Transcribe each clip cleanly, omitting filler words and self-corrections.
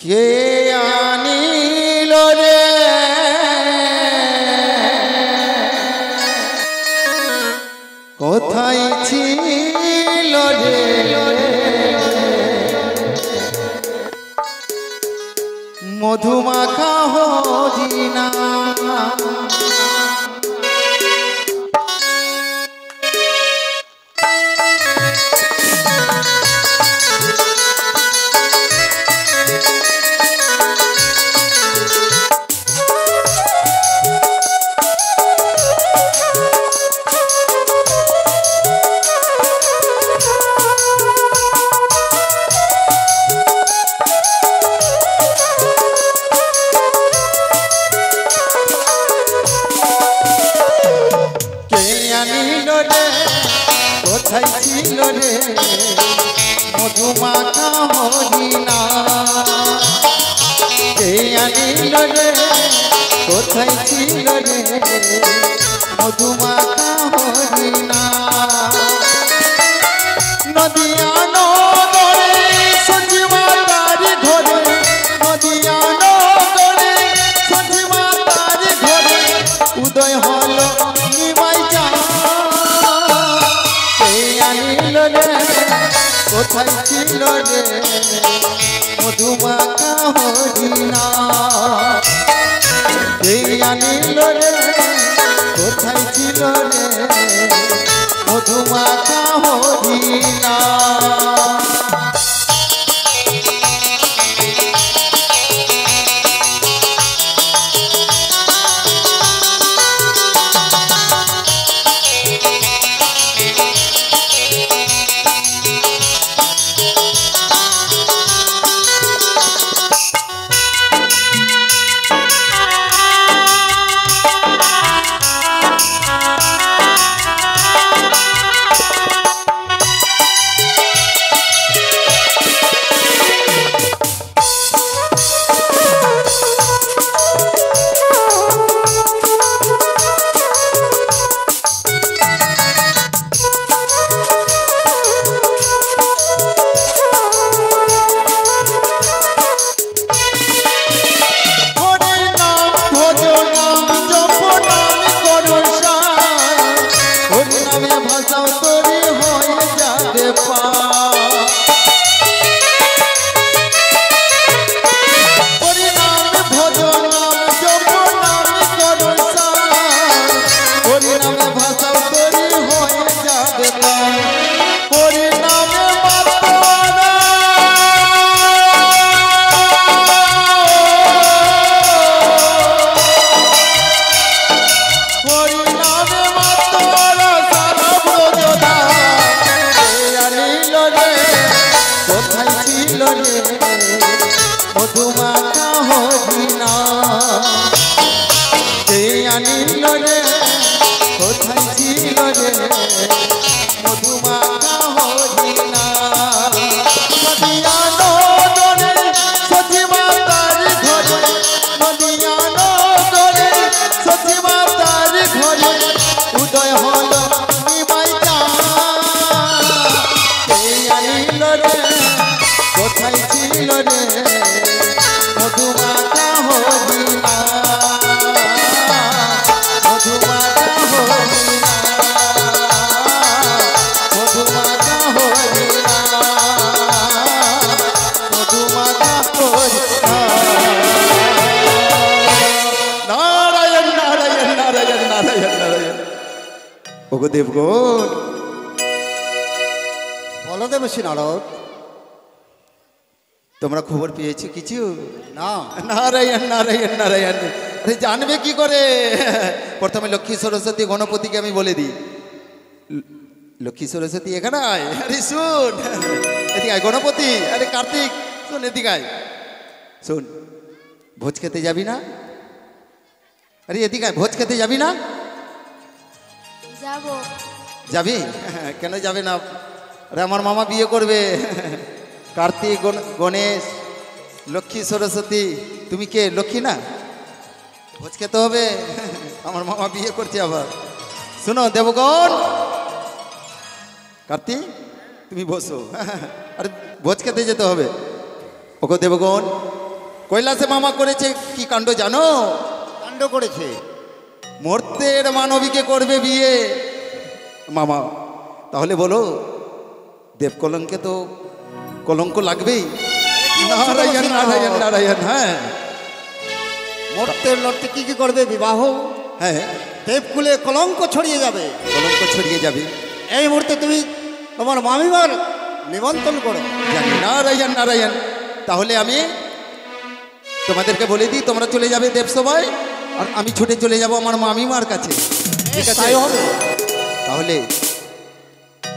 কে আনিল রে কোথায় ছিল রে মধুমাখা হরিণা কোথায় ছিল রে মধুমাখা হরিণা কে আনিল রে কোথায় ছিল রে মধুমাখা হরিণা নদিয়া নগরে সঞ্জীবা তারি ধরে নদিয়া নগরে সঞ্জীবা তারি ধরে উদয় হলো নিমাই কোথায় ছিল রে মধুমাখা হরিণা কে আনিল রে কোথায় ছিল রে মধুমাখা হরিণা মধুমাখা হরিণা কে আনিল রে কোথায় ছিল রে মধুমাখা হরিণা নদিয়া নগরে সচিবা তারি ঘরে নদিয়া নগরে সচিবা তারি ঘরে উদয় হল নিমাই কে আনিল রে কোথায় ছিল রে মধুমাখা হরিণা মধুমাখা হরিণা মধুমাখা হরিণা মধুমাখা হরিণা নারায়ণ নারায়ণ নারায়ণ নারায়ণ নারায়ণ ওগো দেবগণ বলো দেবশ্রী নারদ তোমরা খবর পেয়েছো কিছু না নারায়ণ নারায়ণ নারায়ণ আরে জানবে কি করে প্রথমে লক্ষ্মী সরস্বতী গণপতিকে আমি বলে দিই লক্ষ্মী সরস্বতী এখানে আয় আরে শুন এদিকে আয় গণপতি আরে কার্তিক শোন এদিকে আয় শোন ভোজ খেতে যাবি না আরে এদিকে আয় ভোজ খেতে যাবি না যাব যাবি কেন যাবে না আরে আমার মামা বিয়ে করবে কার্তিক গণেশ লক্ষ্মী সরস্বতী তুমি কে লক্ষ্মী না ভোজ খেতে হবে আমার মামা বিয়ে করছে আবার শুনো দেবগণ কার্তিক তুমি বসো আরে ভোজ খেতে যেতে হবে ওগো দেবগণ কৈলাসে মামা করেছে কি কাণ্ড জানো? কাণ্ড করেছে। মর্তের মানবীকে করবে বিয়ে মামা। তাহলে বলো দেব কলঙ্কে তো কলঙ্ক লাগবেই। নারায়ণ নারায়ণ নারায়ণ। হ্যাঁ মর্তের লড়তে কি কি করবে? বিবাহ। হ্যাঁ দেবকুলে কলঙ্ক ছড়িয়ে যাবে। কলঙ্ক ছড়িয়ে যাবে। এই মুহূর্তে তুমি তোমার মামিমার নিমন্ত্রণ করো। জানি। নারায়ণ নারায়ণ। তাহলে আমি তোমাদেরকে বলে দিই, তোমরা চলে যাবে দেবসভায়, আর আমি ছুটে চলে যাব আমার মামিমার কাছে। ঠিক আছে? তাই হবে। তাহলে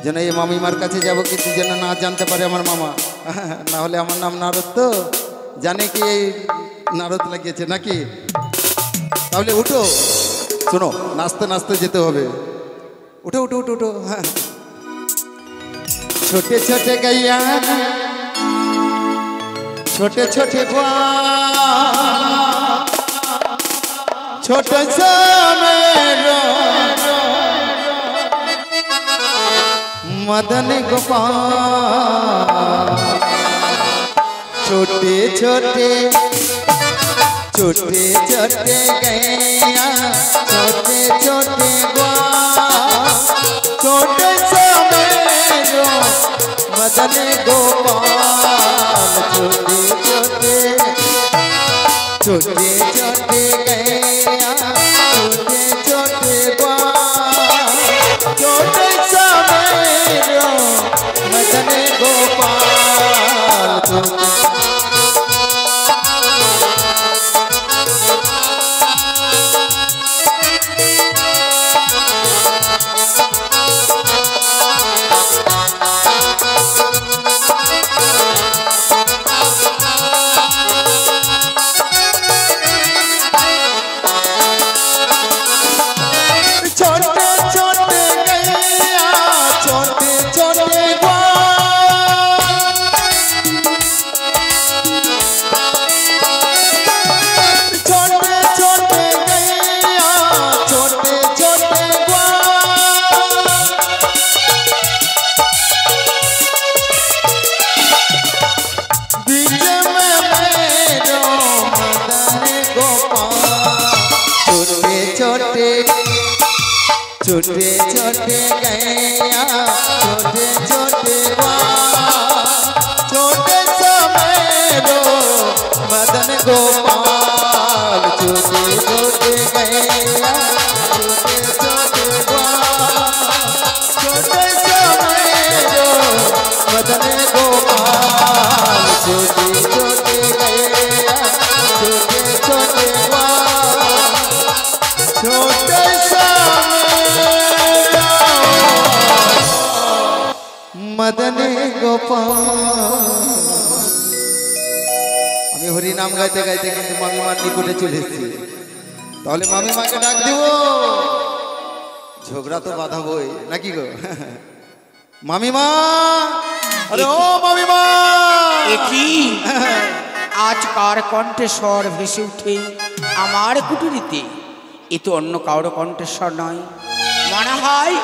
যেন এই মামিমার কাছে যাব, কিন্তু যেন না জানতে পারে আমার মামা। না হলে আমার নাম নারদ, তো জানে কি এই নারদ লাগিয়েছে নাকি। তাহলে উঠো, শোনো, নাচতে নাচতে যেতে হবে। উঠো উঠো উঠো উঠো। হ্যাঁ ছোটে ছোটে গাইয়া ছোটে ছোটে ছোট मदन गोपाल छोटे छोटे छोटे छोटे गैया छोटे छोटे छोटे समेरो मदन गोपाल छोटे छोटे छोटे छोटे गैया छोटे छोटे छोटे समेरो मदन गोपाल छोटे छोटे छोटे गैया छोटे छोटे छोटे समेरो मदन गोपाल छोटे छोटे गैया छोटे छोटे छोटे समेरो मदन गोपाल छोटे छोटे गैया छोटे छोटे छोटे मदन गोपाल। আমি হরি নাম গাইতে গাইতে কিন্তু মামিমার নিকটে চলে এসেছি। তাহলে মামিমাকে ডাক দিব, ঝগড়া তো বাঁধাবই নাকি গো। মামিমা, আরে ও মামিমা। কি আজ কার কণ্ঠস্বর ভেসে উঠে আমার কুটুরিতে? এ তো অন্য কারো কণ্ঠস্বর নয়, মনে হয়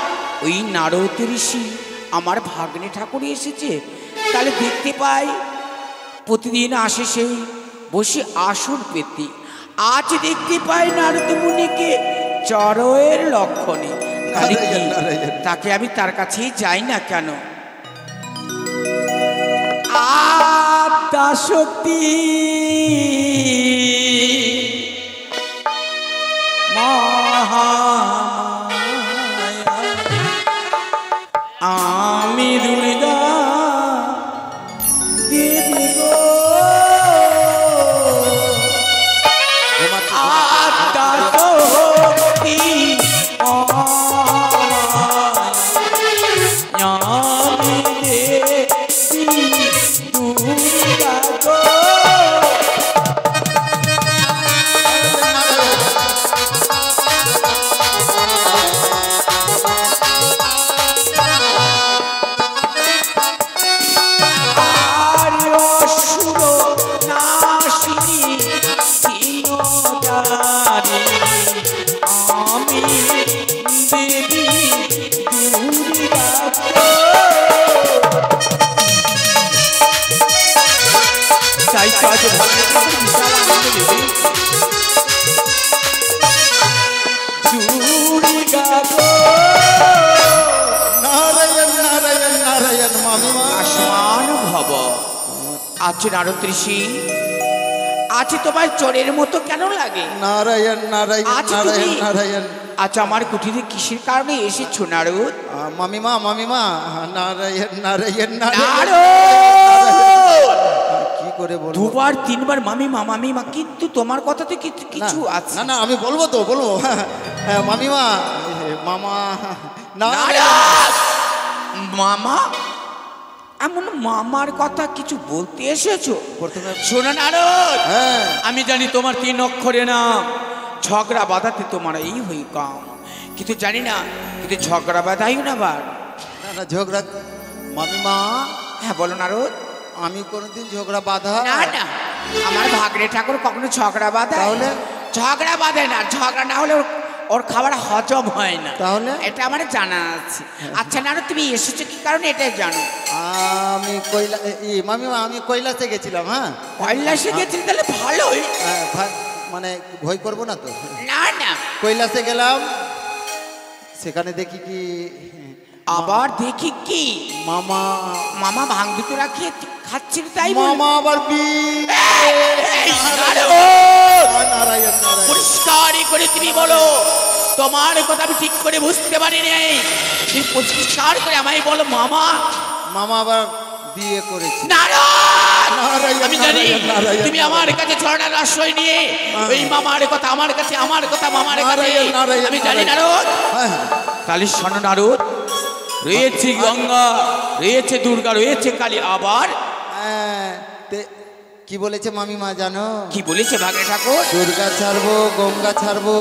ওই নারদ ঋষি আমার ভাগ্নে ঠাকুর এসেছে। তাহলে দেখতে পাই প্রতিদিন আসে সেই বসে আসন পেতে। আজ দেখতে পাই নারদ মুনিকে চরয়ের লক্ষণে। তাহলে কি তাকে আমি তার কাছেই যাই না কেন? আদ্যা শক্তি আমি দুর্গা দেবী গো, আদ্যা শক্তি আমি দেবী দুর্গা গো। নারায়ণ নারায়ণ নারায়ণ মামিমা। আসমান ভব। আচ্ছা নারদ ঋষি, আজ তোমার চোরের মতো কেন লাগে? নারায়ণ নারায়ণ আচ্ছা, নারায়ণ তুমি- নারায়ণ। আচ্ছা আমার কুটিরে কিসের কারণে এসেছো নারদ? মামিমা মামিমা, নারায়ণ নারায়ণ নারায়ণ। নারদ! কি করে বলবো? দুবার তিনবার মামিমা মামিমা, কিন্তু তোমার কথাতে কিছু না, আছে। না না, আমি বলবো তো, বলবো। হ্যাঁ, মামিমা, মামা, নারায়ণ। নারদ! মামা? এমন মামার কথা কিছু বলতে এসেছো? প্রথমে শোনো নারদ, হ্যাঁ, আমি জানি তোমার 3 অক্ষরে নাম। ঝগড়া বাঁধাতে তোমার এই হই কাম, কিন্তু জানি না, কিন্তু ঝগড়া বাঁধাইও না বার। না না, ঝগড়া মামিমা, হ্যাঁ বলো নারদ। আমি কোনোদিন ঝগড়া বাঁধা? না না, আমার ভাগ্নে ঠাকুর কখনো ঝগড়া বাঁধায়? তাহলে? ঝগড়া বাঁধে না, ঝগড়া না হলে ওর খাবার হজম হয় না। তাহলে? এটা আমার জানা আছে। আচ্ছা নারদ, তুমি এসেছো কি কারণে এটাই জানো? আমি মামিমা, আমি কৈলাসে গেছিলাম। হ্যাঁ, কৈলাসে গেছিলি, তাহলে ভালোই। মানে ভয় করবো না তো? না না, কৈলাসে গেলাম, সেখানে দেখি কি আবার দেখি কি মামা, মামা ভাঙ দুটো রাখিয়ে খাচ্ছিল, তাই বলে? মামা আবার এই নারদ! নারায়ণ নারায়ণ। পরিষ্কার করে তুমি বলো, তোমার কথা আমি ঠিক করে বুঝতে পারি নাই। তুমি পরিষ্কার করে আমায় বলো মামা। মামা আবার বিয়ে করেছে। নারায়ণ! নারায়ণ, আমি জানি নারায়ণ, নারায়ণ। তুমি আমার কাছে ছড়ার আশ্রয় নিয়ে ওই মামার কথা আমার কাছে, আমার কথা মামার কাছে। নারায়ণ, নারায়ণ, আমি জানি নারায়ণ। নারদ। হ্যাঁ, হ্যাঁ। তাহলে শোনো নারদ, রয়েছে গঙ্গা, রয়েছে দুর্গা, রয়েছে কালী, আবার হ্যাঁ, কি বলেছে মামিমা জানো? কি বলেছে ভাগ্নে ঠাকুর? দুর্গা ছাড়বো, গঙ্গা ছাড়বো,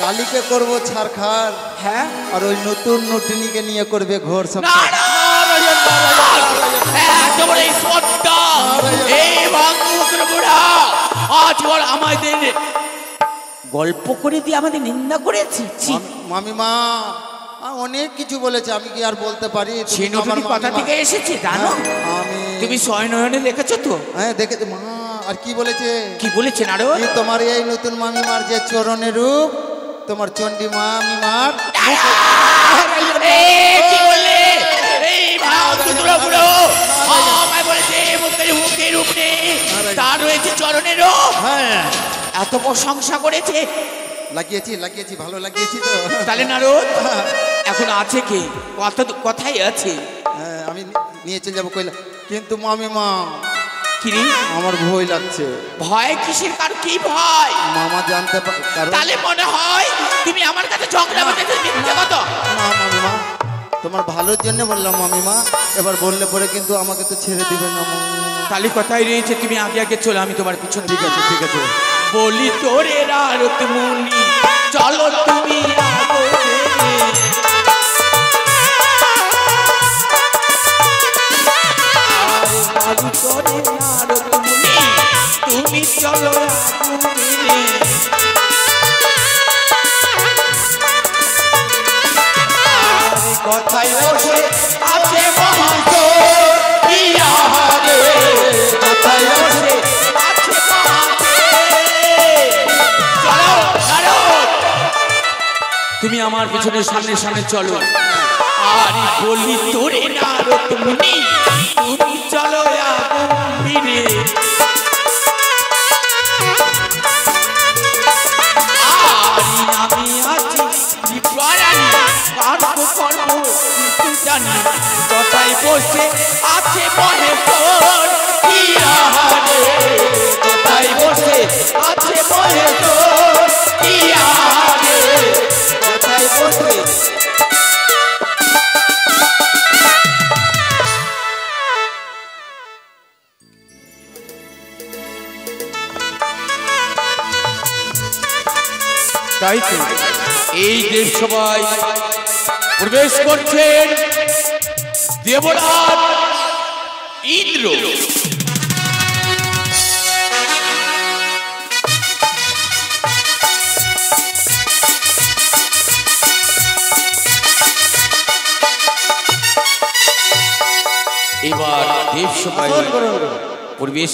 কালীকে করবো ছাড়খার, হ্যাঁ, আর ওই নতুন নতুনিকে নিয়ে করবে ঘোর সংসার। নারায়ণ! এত বড় এই স্পর্ধা, এই ভাঙ্গুর বুড়া আজ বল আমাদের গল্প করে দিয়ে আমাদের নিন্দা করেছে। ছি! মামিমা অনেক কিছু বলেছে, আমি কি আর বলতে পারি? তুমি সে তো আমার নতুন কথা মামিমা। থেকে এসেছে জানো? হ্যাঁ, আমি তুমি স্বয়নয়নে দেখেছো তো? হ্যাঁ দেখেছি মা। আর কি বলেছে? কি বলেছে নারদ? কি তোমার এই নতুন মামিমার যে চরণের রূপ, তোমার চণ্ডী মামিমার কি বললে? এই ভাঙ্গুর বুড়ো আমায় বলেছে মুখের রূপ নেই, তার রয়েছে চরণের রূপ। হ্যাঁ এত প্রশংসা করেছে। লাগিয়েছি লাগিয়েছি, ভালো লাগিয়েছি তো। তাহলে নারদ এখন আছে কি? কথাই আছে। হ্যাঁ, আমি নিয়ে চলে যাবো কইলা, কিন্তু মামিমা কি রে? আমার ভয় লাগছে। ভয় কিসের? কার কি ভয়? মামা জানতে কারণ তাহলে মনে হয় তুমি আমার কাছে ঝগড়া বাঁধাতে মিথ্যে কথা। না মামিমা, তোমার ভালোর জন্য বললাম মামিমা, এবার বললে পরে কিন্তু আমাকে তো ছেড়ে দিবে না মামিমা। তাহলে কথাই রয়েছে, তুমি আগে আগে চলো, আমি তোমার পিছনে। ঠিক আছে ঠিক আছে। বলি তোরে রারত মুনি, চলো তুমি আগোরে। আর বলি তোরে রারত মুনি, তুমি চলো আগোরে। আর কথায় বসে আছে মহান্ত ইহারে, কথায় বসে আছে মহান্তে। চলো নারদ, তুমি আমার পিছনে সামনে সামনে চলো। আর বলি তোরে নারদ মুনি, তুমি চলো আগোরে। আমি আছি বিপ্রাণী, কার্য কর্ম কিছু জানি, কথায় বসে আছে মহেশ্বর ইহারে, কথায় বসে আছে মহেশ্বর ইহারে, কথায় বসে। তাই তো এই দেবসভায় প্রবেশ করছেন দেবরাজ ইন্দ্র। এবার দেবসভায় প্রবেশ